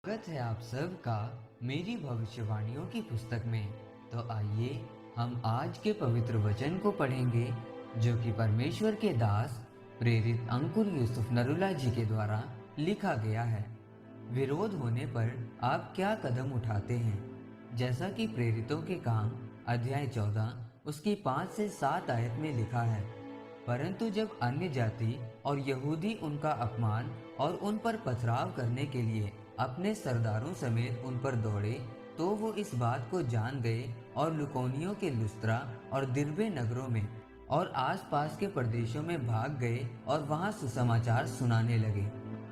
स्वागत है आप सबका मेरी भविष्यवाणियों की पुस्तक में। तो आइए हम आज के पवित्र वचन को पढ़ेंगे जो कि परमेश्वर के दास प्रेरित अंकुर यूसुफ नरुला जी के द्वारा लिखा गया है। विरोध होने पर आप क्या कदम उठाते हैं? जैसा कि प्रेरितों के काम अध्याय 14 उसकी 5 से 7 आयत में लिखा है, परंतु जब अन्य जाति और यहूदी उनका अपमान और उन पर पथराव करने के लिए अपने सरदारों समेत उन पर दौड़े, तो वो इस बात को जान गए और लुकोनियों के लुस्त्रा और दिर्बे नगरों में और आसपास के प्रदेशों में भाग गए और वहां सुसमाचार सुनाने लगे।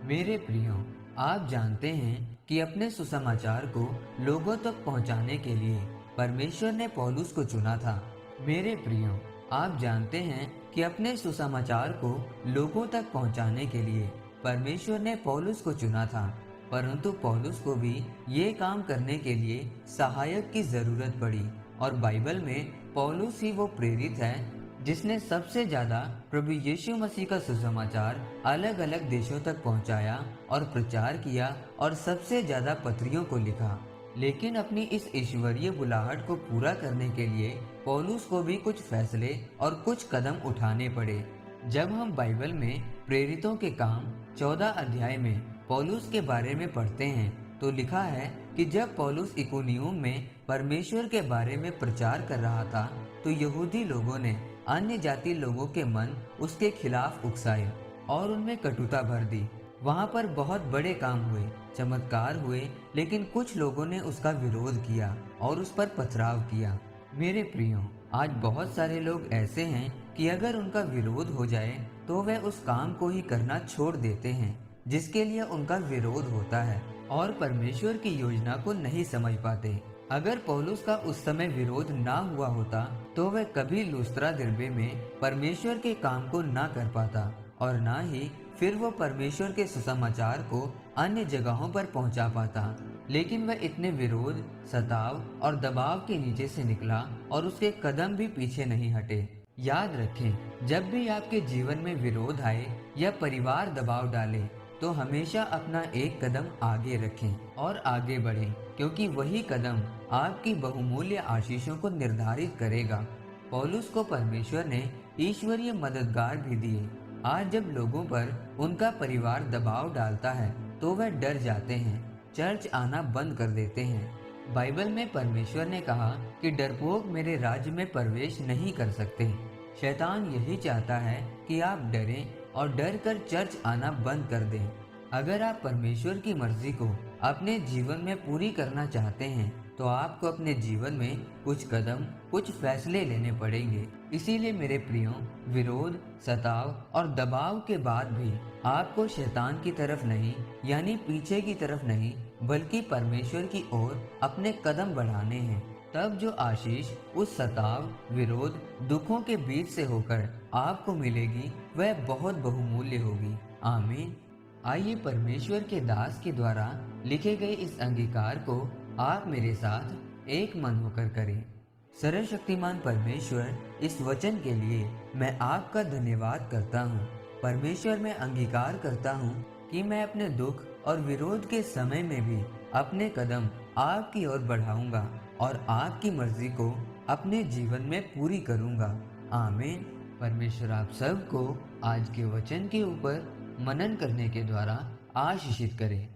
मेरे प्रियो, आप जानते हैं कि अपने सुसमाचार को लोगों तक पहुंचाने के लिए परमेश्वर ने पौलुस को चुना था। मेरे प्रियो, आप जानते हैं कि अपने सुसमाचार को लोगों तक पहुंचाने के लिए परमेश्वर ने पौलुस को चुना था, परंतु पौलुस को भी ये काम करने के लिए सहायक की जरूरत पड़ी। और बाइबल में पौलुस ही वो प्रेरित है जिसने सबसे ज्यादा प्रभु यीशु मसीह का सुसमाचार अलग अलग देशों तक पहुंचाया और प्रचार किया और सबसे ज्यादा पत्रियों को लिखा। लेकिन अपनी इस ईश्वरीय बुलाहट को पूरा करने के लिए पौलुस को भी कुछ फैसले और कुछ कदम उठाने पड़े। जब हम बाइबल में प्रेरितों के काम 14 अध्याय में पौलुस के बारे में पढ़ते हैं तो लिखा है कि जब पौलुस इकुनियुम में परमेश्वर के बारे में प्रचार कर रहा था तो यहूदी लोगों ने अन्य जाति लोगों के मन उसके खिलाफ उकसाए और उनमें कटुता भर दी। वहाँ पर बहुत बड़े काम हुए, चमत्कार हुए, लेकिन कुछ लोगों ने उसका विरोध किया और उस पर पथराव किया। मेरे प्रियो, आज बहुत सारे लोग ऐसे हैं कि अगर उनका विरोध हो जाए तो वे उस काम को ही करना छोड़ देते हैं जिसके लिए उनका विरोध होता है और परमेश्वर की योजना को नहीं समझ पाते। अगर पौलुस का उस समय विरोध ना हुआ होता तो वह कभी लुस्त्रा दिर्बे में परमेश्वर के काम को ना कर पाता और ना ही फिर वो परमेश्वर के सुसमाचार को अन्य जगहों पर पहुंचा पाता। लेकिन वह इतने विरोध, सताव और दबाव के नीचे से निकला और उसके कदम भी पीछे नहीं हटे। याद रखें, जब भी आपके जीवन में विरोध आए या परिवार दबाव डाले तो हमेशा अपना एक कदम आगे रखें और आगे बढ़ें, क्योंकि वही कदम आपकी बहुमूल्य आशीषों को निर्धारित करेगा। पौलुस को परमेश्वर ने ईश्वरीय मददगार भी दिए। आज जब लोगों पर उनका परिवार दबाव डालता है तो वह डर जाते हैं, चर्च आना बंद कर देते हैं। बाइबल में परमेश्वर ने कहा कि डरपोक मेरे राज्य में प्रवेश नहीं कर सकते। शैतान यही चाहता है कि आप डरें और डर कर चर्च आना बंद कर दें। अगर आप परमेश्वर की मर्जी को अपने जीवन में पूरी करना चाहते हैं तो आपको अपने जीवन में कुछ कदम, कुछ फैसले लेने पड़ेंगे। इसीलिए मेरे प्रियो, विरोध, सताव और दबाव के बाद भी आपको शैतान की तरफ नहीं, यानी पीछे की तरफ नहीं, बल्कि परमेश्वर की ओर अपने कदम बढ़ाने हैं। तब जो आशीष उस सताव, विरोध, दुखों के बीच से होकर आपको मिलेगी वह बहुत बहुमूल्य होगी। आमीन। आइए परमेश्वर के दास के द्वारा लिखे गए इस अंगीकार को आप मेरे साथ एक मन होकर करें। सर्वशक्तिमान परमेश्वर, इस वचन के लिए मैं आपका धन्यवाद करता हूँ। परमेश्वर, मैं अंगीकार करता हूँ कि मैं अपने दुख और विरोध के समय में भी अपने कदम आपकी ओर बढ़ाऊंगा और आपकी मर्जी को अपने जीवन में पूरी करूंगा। आमीन। परमेश्वर आप सबको आज के वचन के ऊपर मनन करने के द्वारा आशीषित करे।